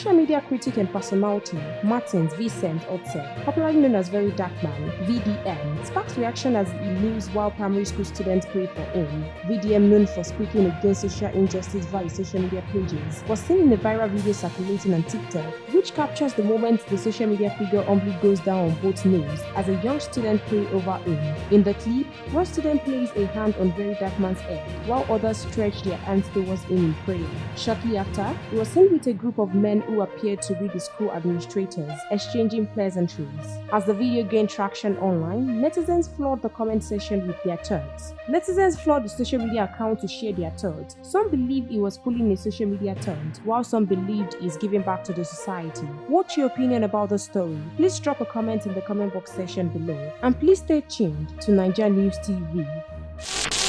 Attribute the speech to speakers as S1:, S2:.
S1: Social media critic and personality Martins Vincent Otse, popularly known as VeryDarkMan (VDM), sparks reaction as he kneels while primary school students pray for him. VDM, known for speaking against social injustice via social media pages, was seen in a viral video circulating on TikTok, which captures the moment the social media figure humbly goes down on both knees as a young student prays over him. In the clip, one student places a hand on VeryDarkMan's head, while others stretch their hands towards him in prayer. Shortly after, he was seen with a group of men who appeared to be the school administrators, exchanging pleasantries. As the video gained traction online, netizens flooded the comment section with their thoughts. Netizens flooded the social media account to share their thoughts. Some believe he was pulling a social media stunt, while some believed he's giving back to the society. What's your opinion about the story? Please drop a comment in the comment box section below. And please stay tuned to NaijaNews TV.